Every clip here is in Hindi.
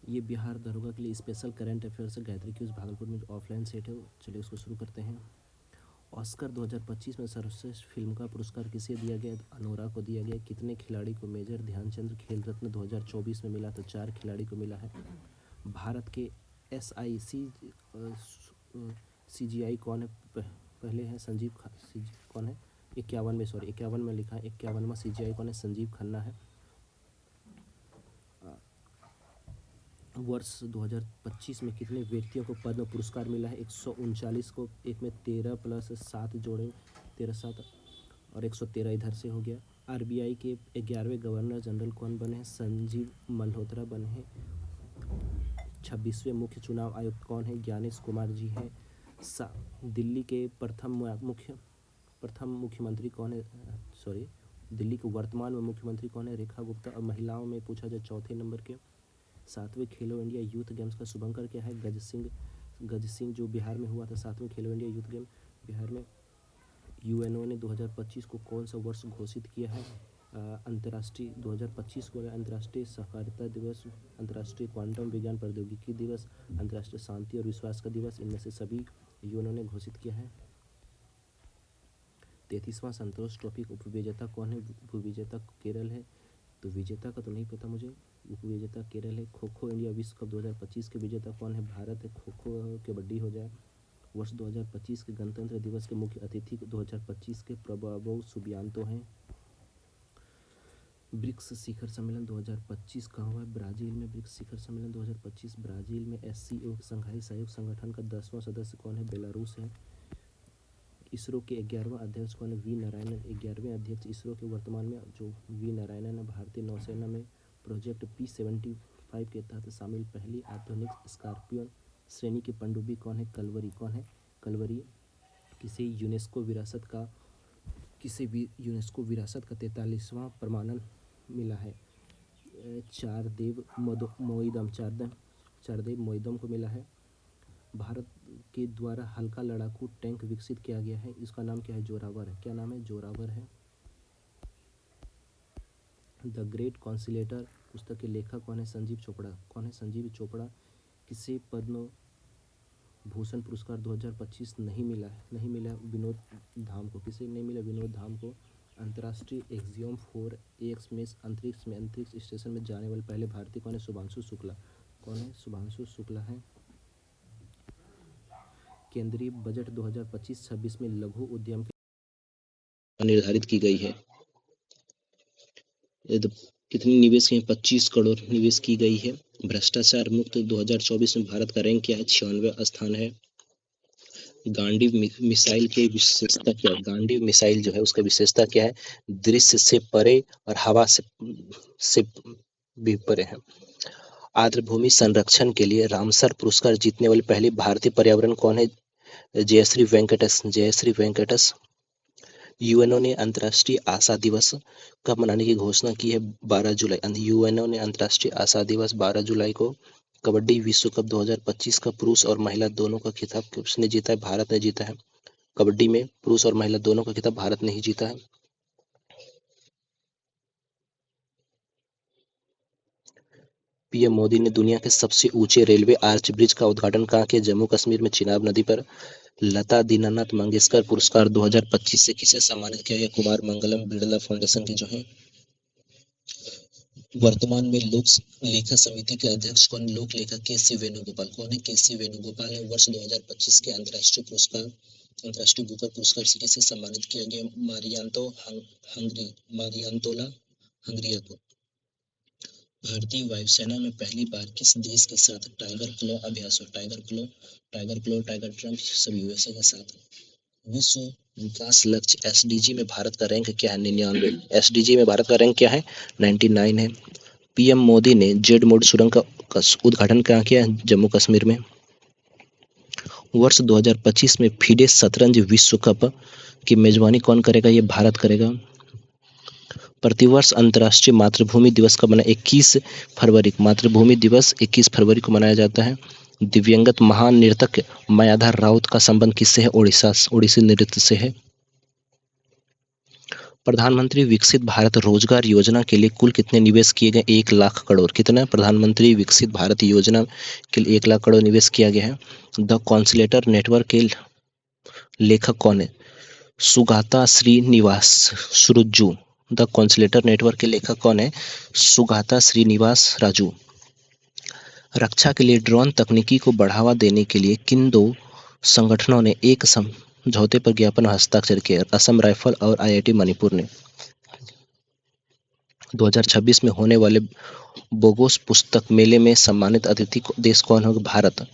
ये बिहार दरोगा के लिए स्पेशल करंट अफेयर्स है। गायत्री क्यूज भागलपुर में ऑफलाइन सेट है। चलिए उसको शुरू करते हैं। ऑस्कर 2025 में सर्वश्रेष्ठ फिल्म का पुरस्कार किसे दिया गया? अनोरा को दिया गया। कितने खिलाड़ी को मेजर ध्यानचंद खेल रत्न 2024 में मिला? तो 4 खिलाड़ी को मिला है। भारत के SIC CGI कौन है? पहले है संजीव कौन है? 51 में लिखा है। 51वां CGI कौन है? संजीव खन्ना है। वर्ष 2025 में कितने व्यक्तियों को पद्म पुरस्कार मिला है? 139 को। एक में 13 प्लस 7 जोड़े 13 7 और 113 इधर से हो गया। RBI के 11वें गवर्नर जनरल कौन बने हैं? संजीव मल्होत्रा बने हैं। 26वें मुख्य चुनाव आयुक्त कौन है? ज्ञानेश कुमार जी हैं। दिल्ली के प्रथम मुख्यमंत्री कौन है? दिल्ली के वर्तमान में मुख्यमंत्री कौन है? रेखा गुप्ता। और महिलाओं में पूछा जाए चौथे नंबर के 7वें खेलो इंडिया यूथ गेम्स का शुभंकर क्या है? गज सिंह जो बिहार में हुआ था 7वें खेलो इंडिया यूथ गेम बिहार में। UNO ने 2025 को कौन सा वर्ष घोषित किया है? अंतर्राष्ट्रीय 2025 को अंतर्राष्ट्रीय सहकारिता दिवस, अंतर्राष्ट्रीय क्वांटम विज्ञान प्रौद्योगिकी दिवस, अंतर्राष्ट्रीय शांति और विश्वास का दिवस, इनमें से सभी UNO ने घोषित किया है। 33वां संतोष ट्रॉफी उपविजेता कौन है? उपविजेता केरल है। तो विजेता का तो नहीं पता मुझे। उपविजेता केरल है। खो खो इंडिया विश्व कप 2025 के विजेता कौन है? भारत है। खो खो कबड्डी हो जाए। वर्ष 2025 के गणतंत्र दिवस के मुख्य अतिथि 2025 के प्रबोव सुबियांतो हैं। ब्रिक्स शिखर सम्मेलन 2025 कहाँ हुआ है? ब्राजील में। ब्रिक्स शिखर सम्मेलन 2025 ब्राजील में। SCO शंघाई सहयोग संगठन का 10वां सदस्य कौन है? बेलारूस है। इसरो के 11वां अध्यक्ष कौन है? वी नारायणन। 11वें अध्यक्ष इसरो के वर्तमान में जो वी नारायणन है। भारतीय नौसेना में प्रोजेक्ट P75 के तहत शामिल पहली आधुनिक स्कॉर्पियन श्रेणी की पनडुब्बी कौन है? कलवरी। कौन है? कलवरी। किसे यूनेस्को विरासत का 43वां प्रमाणन मिला है? चारदेव मोइदम को मिला है। भारत के द्वारा हल्का लड़ाकू टैंक विकसित किया गया है। इसका नाम क्या है? जोरावर है। क्या नाम है? जोरावर है। द ग्रेट कॉन्सिलेटर पुस्तक के लेखक कौन है? संजीव चोपड़ा। कौन है? संजीव चोपड़ा। किसे पद्म भूषण पुरस्कार 2025 नहीं मिला विनोद धाम को। किसे नहीं मिला? विनोद धाम को। अंतर्राष्ट्रीय एक्सियोम 4AX में अंतरिक्ष स्टेशन में जाने वाले पहले भारतीय कौन है? शुभांशु शुक्ला। कौन है? शुभांशु शुक्ला है। केंद्रीय बजट 2025-26 में लघु उद्यम निर्धारित की गई है। कितनी निवेश की? 25 करोड़ निवेश की गई है। भ्रष्टाचार मुक्त 2024 में भारत का रैंक क्या है? 96वां स्थान है। गांडीव मिसाइल की विशेषता क्या है? गांडीव मिसाइल जो है उसका विशेषता क्या है? दृश्य से परे और हवा से भी परे है। आर्द्रभूमि संरक्षण के लिए रामसर पुरस्कार जीतने वाले पहले भारतीय पर्यावरण कौन है? जयश्री वेंकटस। UNO ने अंतर्राष्ट्रीय आशा दिवस कब मनाने की घोषणा की है? 12 जुलाई। UNO ने अंतर्राष्ट्रीय आशा दिवस 12 जुलाई को। कबड्डी विश्व कप 2025 का पुरुष और महिला दोनों का खिताब किसने जीता है? भारत ने जीता है। कबड्डी में पुरुष और महिला दोनों का खिताब भारत ने ही जीता है। PM मोदी ने दुनिया के सबसे ऊंचे रेलवे आर्च ब्रिज का उद्घाटन कहाँ किया? जम्मू कश्मीर में चिनाब नदी पर। लता दीनानाथ मंगेशकर पुरस्कार 2025 से किसे सम्मानित किया गया? कुमार मंगलम बिरला फाउंडेशन के जो है। वर्तमान में लोक लेखा समिति के अध्यक्ष कौन? लोक लेखक KC वेणुगोपाल। कौन है? KC वेणुगोपाल है। वर्ष 2025 के अंतर्राष्ट्रीय बुकर पुरस्कार से किसे सम्मानित किया गया? मारियांतोला हंगरिया को। भारतीय वायुसेना में पहली बार किस देश के साथ टाइगर क्लॉ अभ्यास हुआ? टाइगर ट्रम्प सभी USA के साथ। विश्व विकास लक्ष्य SDG में भारत का रैंक क्या है? 99। SDG में भारत का रैंक क्या है? 99 है। PM मोदी ने जेड मोड सुरंग का उद्घाटन कहाँ किया है? जम्मू कश्मीर में। वर्ष 2025 में FIDE शतरंज विश्व कप की मेजबानी कौन करेगा? ये भारत करेगा। प्रतिवर्ष अंतर्राष्ट्रीय मातृभूमि दिवस कब मनाया? 21 फरवरी। मातृभूमि दिवस 21 फरवरी को मनाया जाता है। दिव्यांगत महान नर्तक मायाधार राउत का संबंध किससे है? ओडिसी नृत्य से है। प्रधानमंत्री विकसित भारत रोजगार योजना के लिए कुल कितने निवेश किए गए? 1 लाख करोड़। कितना? प्रधानमंत्री विकसित भारत योजना के लिए 1 लाख करोड़ निवेश किया गया है। द कॉन्सुलेटर नेटवर्क के लेखक कौन है? सुगाता श्रीनिवास राजू। द कॉन्सुलेटर नेटवर्क के लेखक कौन है? सुगाता श्रीनिवास राजू। रक्षा के लिए ड्रोन तकनीकी को बढ़ावा देने के लिए किन दो संगठनों ने एक समझौते पर ज्ञापन हस्ताक्षर किया? असम राइफल और IIT मणिपुर ने। 2026 में होने वाले बोगोस पुस्तक मेले में सम्मानित अतिथि देश कौन होगा? भारत।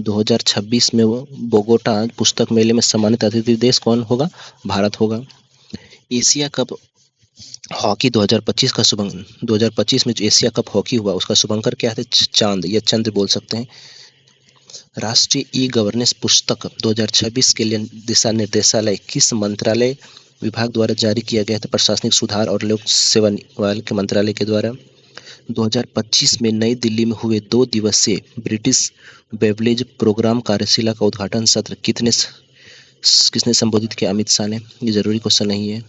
2026 में बोगोटा पुस्तक मेले में सम्मानित अतिथि देश कौन होगा? भारत होगा। एशिया कप हॉकी 2025 का 2025 में जो एशिया कप हॉकी हुआ उसका शुभंकर क्या है? चांद या चंद्र बोल सकते हैं। राष्ट्रीय ई गवर्नेंस पुस्तक 2026 के लिए दिशा निर्देशालय किस मंत्रालय विभाग द्वारा जारी किया गया था? प्रशासनिक सुधार और लोक सेवा के मंत्रालय के द्वारा। 2025 में नई दिल्ली में हुए 2 दिवसीय ब्रिटिश बेवरेज प्रोग्राम कार्यशाला का उद्घाटन सत्र किसने संबोधित किया? अमित शाह ने। ये जरूरी क्वेश्चन नहीं है।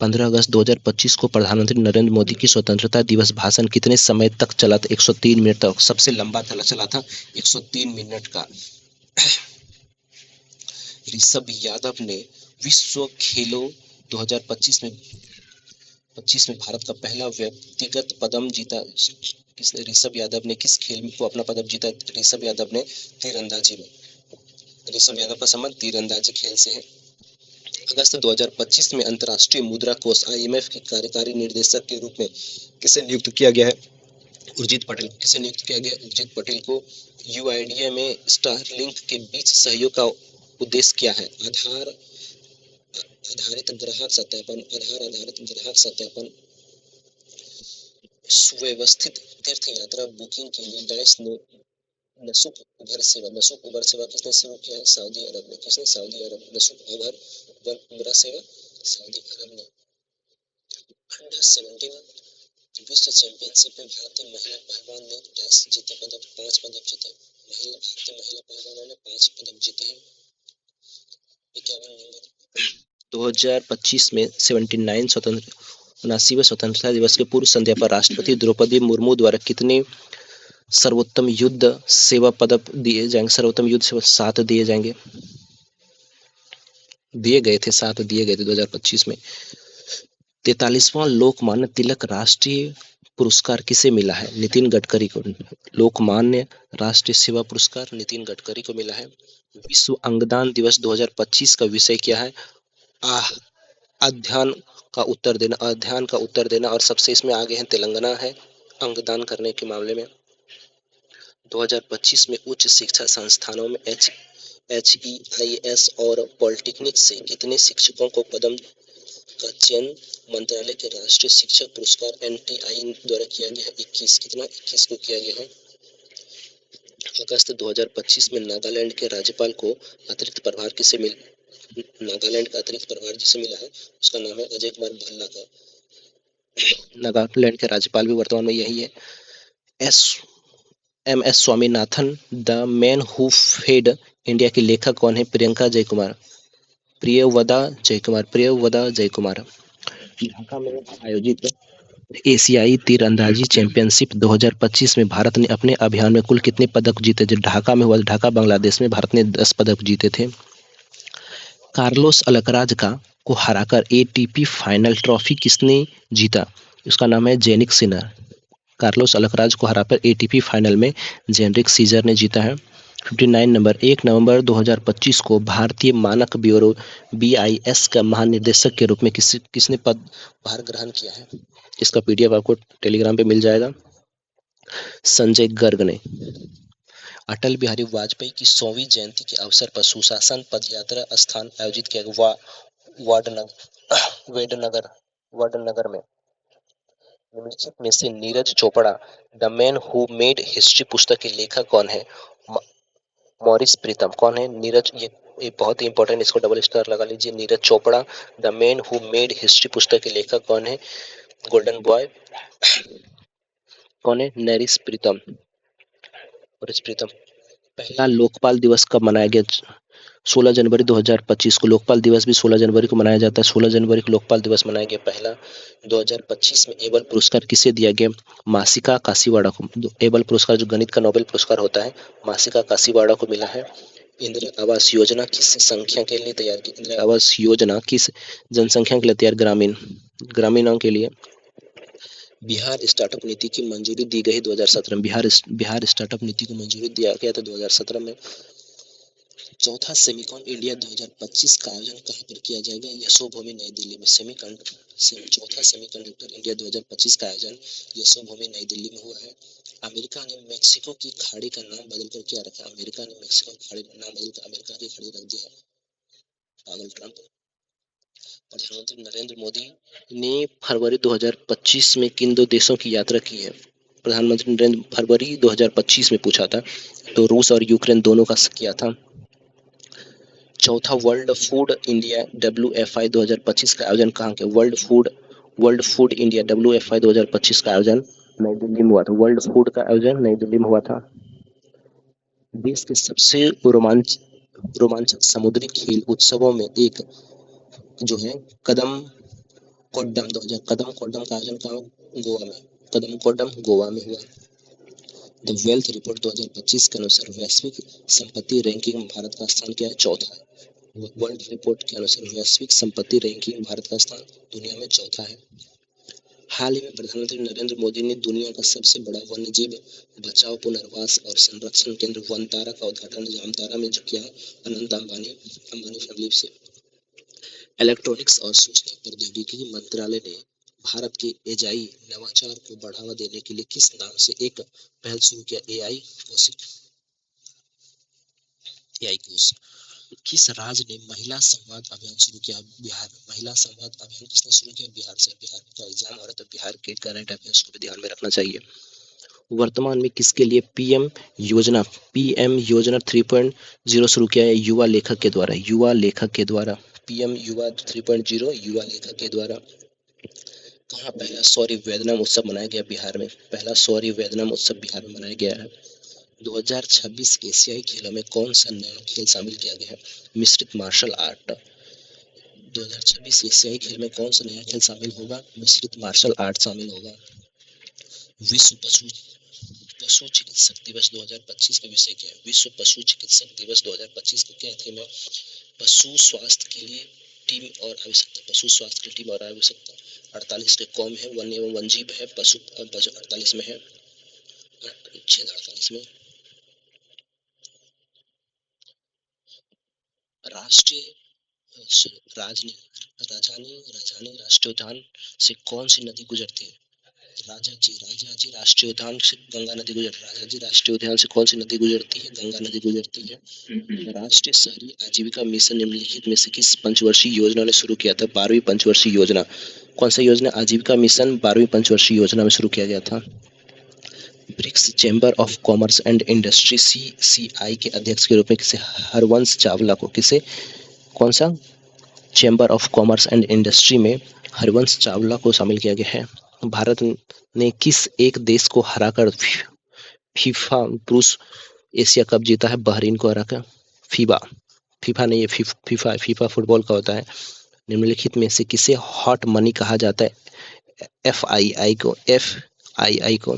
15 अगस्त 2025 को प्रधानमंत्री नरेंद्र मोदी की स्वतंत्रता दिवस भाषण कितने समय तक चला था? 103 मिनट तक। सबसे लंबा चला था 103 मिनट का। ऋषभ यादव ने विश्व खेलों 2025 में भारत का पहला व्यक्तिगत पदक जीता। ऋषभ यादव ने किस खेल में को अपना पदक जीता? ऋषभ यादव ने तीरंदाजी में। ऋषभ यादव का संबंध तीरंदाजी खेल से है। अगस्त 2025 में अंतर्राष्ट्रीय मुद्रा कोष IMF के कार्यकारी निर्देशक के रूप में किसे नियुक्त किया गया है? उर्जित पटेल। किसे नियुक्त किया गया? उर्जित पटेल को। UIDAI में स्टारलिंक के बीच सहयोग का उद्देश्य क्या है? आधार आधारित ग्राहक सत्यापन। सुव्यवस्थित तीर्थ यात्रा बुकिंग के लिए डैश नसूक उबर सेवा किसने शुरू किया है? सऊदी अरब ने। किसने? सऊदी अरब। नसूक उबर सेवा सऊदी अरब ने। अंडर 17 विश्व चैंपियनशिप में भारतीय महिला पहलवान ने डैश जीते पदक? 5 पदक जीते। भारतीय महिला पहलवानों ने 5 पदक जीते हैं। 51 नंबर। 2025 में 79वें स्वतंत्रता दिवस के पूर्व संध्या पर राष्ट्रपति द्रौपदी मुर्मू द्वारा कितने सर्वोत्तम युद्ध सेवा पदक दिए जाएंगे? सर्वोत्तम युद्ध सेवा 7 दिए जाएंगे। दिए गए थे 2025 में। 43वां लोकमान्य तिलक राष्ट्रीय पुरस्कार किसे मिला है? नितिन गडकरी को। लोकमान्य राष्ट्रीय सेवा पुरस्कार नितिन गडकरी को मिला है। विश्व अंगदान दिवस 2025 का विषय क्या है? अध्ययन का उत्तर देना और सबसे इसमें आगे है तेलंगाना है अंगदान करने के मामले में। 2025 में उच्च शिक्षा संस्थानों में HEIS और पॉलिटेक्निक से कितने शिक्षकों को पदम का चयन मंत्रालय के राष्ट्रीय शिक्षक पुरस्कार NTI द्वारा किया गया है? 21। कितना? 21 को किया गया है। अगस्त 2025 में नागालैंड के राज्यपाल को अतिरिक्त प्रभार नागालैंड का अतिरिक्त प्रभार जिसे मिला है उसका नाम है अजय कुमार भल्ला का। नागालैंड के राज्यपाल भी वर्तमान में यही है। MS Swaminathan the man who fed India के लेखक कौन है? प्रियवदा जयकुमार। ढाका में आयोजित एशियाई तीरंदाजी चैंपियनशिप 2025 में भारत ने अपने अभियान में कुल कितने पदक जीते? जो ढाका में हुआ, ढाका बांग्लादेश में, भारत ने 10 पदक जीते थे। कार्लोस अल्कराज को हराकर ATP फाइनल ट्रॉफी किसने जीता? उसका नाम है जेनिक सिनर। कार्लोस अल्कराज को हराकर ATP फाइनल में जेनरिक सीजर ने जीता है। 59 नंबर। 1 नवंबर 2025 को भारतीय मानक ब्यूरो BIS का महानिदेशक के रूप में किसने पदभार ग्रहण किया है? इसका PDF आपको टेलीग्राम पे मिल जाएगा। संजय गर्ग ने। अटल बिहारी वाजपेयी की 100वीं जयंती के अवसर पर सुशासन पदयात्रा स्थान आयोजित किया गया वडनगर में। निम्नलिखित में से Neeraj Chopra the man who made history पुस्तक के लेखक कौन है? मॉरिस प्रीतम। कौन है? नीरज। ये बहुत ही इंपॉर्टेंट, इसको डबल स्टार लगा लीजिए। Neeraj Chopra the man who made history पुस्तक के लेखक कौन है? गोल्डन बॉय कौन है? नैरिस प्रीतम। पहला लोकपाल दिवस कब मनाया गया? 16 जनवरी 2025 को लोकपाल दिवस भी 16 जनवरी को मनाया जाता है। 16 जनवरी को लोकपाल दिवस मनाया गया पहला। 2025 में एबल पुरस्कार किसे दिया गया? मासिका काशीवाड़ा को। एबल पुरस्कार जो गणित का नोबेल पुरस्कार होता है, मासिका काशीवाड़ा को मिला है। इंदिरा आवास योजना किस संख्या के लिए तैयार की? इंदिरा आवास योजना किस जनसंख्या के लिए तैयार? ग्रामीणों के लिए। बिहार स्टार्टअप नीति की मंजूरी दी गई 2017 में। बिहार स्टार्टअप नीति को मंजूरी दिया गया था 2017 में। चौथा सेमिकॉन इंडिया 2025 का आयोजन कहाँ पर किया जाएगा? यशोभूमि नई दिल्ली में। चौथा सेमीकंडक्टर इंडिया 2025 का आयोजन यशोभूमि नई दिल्ली में हुआ है। अमेरिका ने मेक्सिको की खाड़ी का नाम बदलकर क्या रखा? अमेरिका ने मेक्सिको की खाड़ी का नाम बदलकर अमेरिका की खाड़ी रख दिया है। पागल ट्रंप। प्रधानमंत्री नरेंद्र मोदी ने फरवरी 2025 में किन दो देशों की यात्रा की है? प्रधानमंत्री नरेंद्र फरवरी 2025 में पूछा था, तो रूस और यूक्रेन दोनों का किया था। चौथा वर्ल्ड फूड इंडिया WFI 2025 का आयोजन कहाँ किया? वर्ल्ड फूड इंडिया WFI 2025 का आयोजन नई दिल्ली में हुआ था। वर्ल्ड फूड का आयोजन नई दिल्ली में हुआ था। देश के सबसे रोमांचक समुद्री खेल उत्सवों में एक जो है कदम कोड्डम का आयोजन कहाँ? गोवा में। कदम कोड्डम गोवा में हुआ। द वेल्थ रिपोर्ट 2025 के अनुसार वैश्विक संपत्ति रैंकिंग में भारत का स्थान क्या है? चौथा है। वर्ल्ड रिपोर्ट के अनुसार वैश्विक संपत्ति रैंकिंग में भारत का स्थान दुनिया में चौथा है। हाल ही में प्रधानमंत्री नरेंद्र मोदी ने दुनिया का सबसे बड़ा वन्यजीव बचाव, पुनर्वास और संरक्षण केंद्र वनतारा का उद्घाटन जामतारा में जो किया अनंत अंबानी फैमिली से। इलेक्ट्रॉनिक्स और सूचना प्रौद्योगिकी मंत्रालय ने भारत के एआई नवाचार को बढ़ावा देने के लिए किस नाम से एक पहल शुरू किया? एआई कोष। किस राज्य ने महिला संवाद अभियान शुरू किया? बिहार। महिला संवाद अभियान किसने शुरू किया? बिहार से। बिहार का एग्जाम हो रहा है तो बिहार के करंट अफेयर्स को भी ध्यान में रखना चाहिए। वर्तमान में किसके लिए पीएम योजना 3.0 शुरू किया है? युवा लेखक के द्वारा। पीएम युवा 3.0 युवा लेखक के द्वारा। कहाँ पहला सौर वेदनम उत्सव मनाया गया? बिहार में। पहला सौर वेदनम उत्सव बिहार में मनाया गया है। 2026 एशियाई खेलों में कौन सा नया खेल शामिल किया गया है? मिश्रित मार्शल आर्ट। 2026 एशियाई खेल में कौन सा नया खेल शामिल होगा? मिश्रित मार्शल आर्ट शामिल होगा। विश्व पशु चिकित्सक दिवस 2025 का विषय क्या है? विश्व पशु चिकित्सक दिवस 2025 का क्या थीम है? पशु स्वास्थ्य के लिए टीम और आवश्यकता। पशु स्वास्थ्य की टीम और आवश्यकता। 48 के कौम है, वन्य एवं वनजीव है, पशु 48 में है, 48 में। राष्ट्रीय राजधानी राष्ट्रीय उद्यान से कौन सी नदी गुजरती है? राजाजी राष्ट्रीय उद्यान से गंगा नदी गुजरती है। राजाजी राष्ट्रीय उद्यान से कौन सी नदी गुजरती है? गंगा नदी गुजरती है। राष्ट्रीय शहरी आजीविका मिशन निम्नलिखित में से किस पंचवर्षीय योजना ने शुरू किया था? 12वीं पंचवर्षीय योजना। कौन सा योजना? आजीविका मिशन 12वीं पंचवर्षीय योजना में शुरू किया गया था। BRICS chamber of commerce and industry CCI के अध्यक्ष के रूप में किसे? हरवंश चावला को। किसे? कौन सा? Chamber of commerce and industry में हरवंश चावला को शामिल किया गया है। भारत ने किस एक देश को हराकर फीफा पुरुष एशिया कप जीता है? बहरीन को हराकर। फीफा नहीं, ये फीफा फुटबॉल का होता है। निम्नलिखित में से किसे हॉट मनी कहा जाता है? FII को।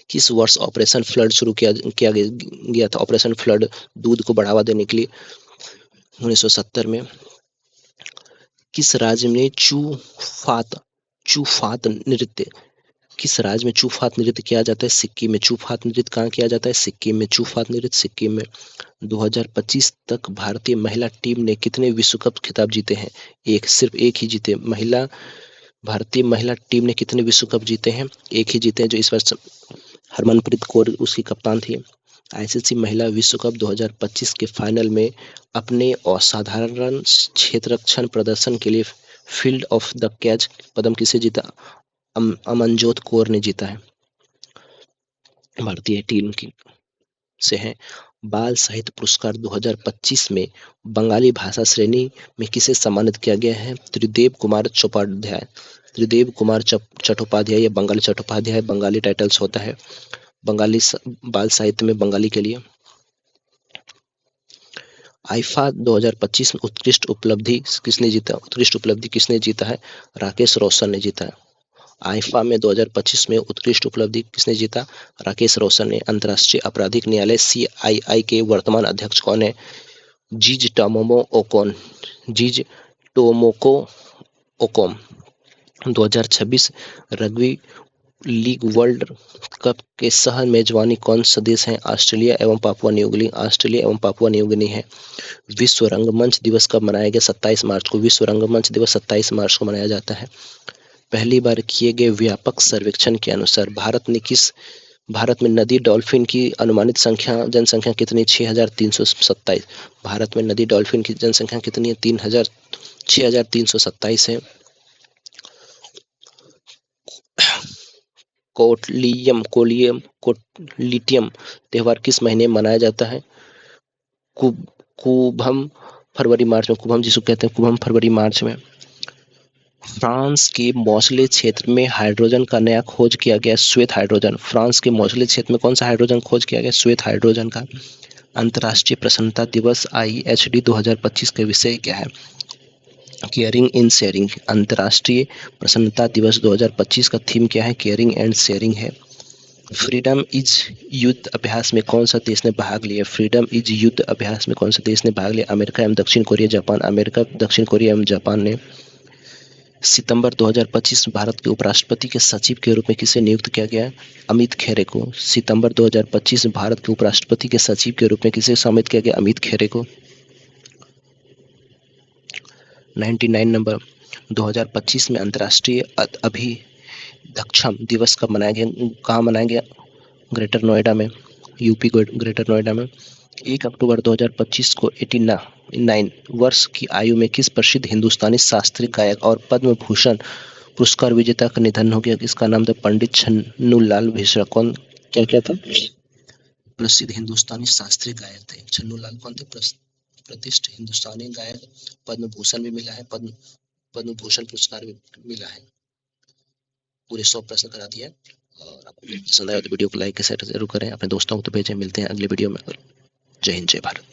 किस वर्ष ऑपरेशन फ्लड शुरू किया गया था? ऑपरेशन फ्लड दूध को बढ़ावा देने के लिए 1970 में। किस राज्य में चूफात नृत्य किया जाता है? सिक्किम में। चूफात नृत्य कहाँ किया जाता है? सिक्किम में। चूफात नृत्य सिक्किम में। 2025 तक भारतीय महिला टीम ने कितने विश्व कप खिताब जीते हैं? सिर्फ एक ही जीते। भारतीय महिला टीम ने कितने विश्व कप जीते हैं? एक ही जीते हैं, जो इस वर्ष हरमनप्रीत कौर उसकी कप्तान थी। ICC महिला विश्व कप 2025 के फाइनल में अपने असाधारण क्षेत्ररक्षण प्रदर्शन के लिए फील्ड ऑफ द कैच पदम किसे जीता? अमनजोत कौर ने जीता है, भारतीय टीम की से है। बाल साहित्य पुरस्कार 2025 में बंगाली भाषा श्रेणी में किसे सम्मानित किया गया है? त्रिदेव कुमार चट्टोपाध्याय या बंगाली चट्टोपाध्याय बंगाली टाइटल्स होता है बंगाली बाल साहित्य में बंगाली के लिए। आईफा 2025 में उत्कृष्ट उपलब्धि किसने जीता? उत्कृष्ट उपलब्धि किसने जीता है? राकेश रोशन ने जीता है। आईफा में 2025 में उत्कृष्ट उपलब्धि किसने जीता? राकेश रोशन ने। अंतर्राष्ट्रीय आपराधिक न्यायालय सीआईआई के वर्तमान अध्यक्ष कौन है? जीज टोमोमो ओकोन। जीज टोमोको ओकोम। 2026 रग्बी लीग वर्ल्ड कप के सह मेजबानी कौन सा देश है? ऑस्ट्रेलिया एवं पापुआ न्यू गिनी। ऑस्ट्रेलिया एवं पापुआ न्यू गिनी है। विश्व रंगमंच दिवस कब मनाया गया? 27 मार्च को। विश्व रंगमंच दिवस 27 मार्च को मनाया जाता है। पहली बार किए गए व्यापक सर्वेक्षण के अनुसार भारत में नदी डॉल्फिन की अनुमानित जनसंख्या कितनी? 6,327। भारत में नदी डॉल्फिन की जनसंख्या कितनी है? 6,327 है। कोटलिटियम त्योहार किस महीने में मनाया जाता है? कुंभम फरवरी मार्च में। कुंभम जिसको कहते हैं कुंभम फरवरी मार्च में। फ्रांस के मौसले क्षेत्र में हाइड्रोजन का नया खोज किया गया श्वेत हाइड्रोजन। फ्रांस के मौसले क्षेत्र में कौन सा हाइड्रोजन खोज किया गया? श्वेत हाइड्रोजन का। अंतर्राष्ट्रीय प्रसन्नता दिवस IHD 2025 का विषय क्या है? Caring in sharing. अंतर्राष्ट्रीय प्रसन्नता दिवस 2025 का थीम क्या है? केयरिंग एंड शेयरिंग है। फ्रीडम इज युद्ध अभ्यास में कौन सा देश ने भाग लिया? फ्रीडम इज युद्ध अभ्यास में कौन सा देश ने भाग लिया? अमेरिका एवं दक्षिण कोरिया, जापान। अमेरिका, दक्षिण कोरिया एवं जापान ने। सितंबर 2025 में भारत के उपराष्ट्रपति के सचिव के रूप में किसे नियुक्त किया गया? अमित खेरे को। सितंबर 2025 में भारत के उपराष्ट्रपति के सचिव के रूप में किसे सम्मानित किया गया? अमित खेरे को। 99 नंबर 2025 में अंतर्राष्ट्रीय अभिदक्षम दिवस कब मनाया गया? कहाँ मनाया गया? ग्रेटर नोएडा में, यूपी ग्रेटर नोएडा में। 1 अक्टूबर 2025 को 89 वर्ष की आयु में किस प्रसिद्ध हिंदुस्तानी शास्त्रीय गायक और पद्म भूषण पुरस्कार विजेता का निधन हो गया? इसका नाम था पंडित छन्नूलाल मिश्रा। कौन क्या था? प्रसिद्ध हिंदुस्तानी शास्त्रीय गायक थे छन्नूलाल। कौन थे? प्रतिष्ठित हिंदुस्तानी गायक। पद्म भूषण भी मिला है, पद्म भूषण पुरस्कार भी मिला है। पूरे 100 प्रश्न करा दिया। और आपको पसंद आया तो वीडियो को लाइक शेयर जरूर करें, अपने दोस्तों को तो भेजें। मिलते हैं अगले वीडियो में। जय हिंद, जय भारत।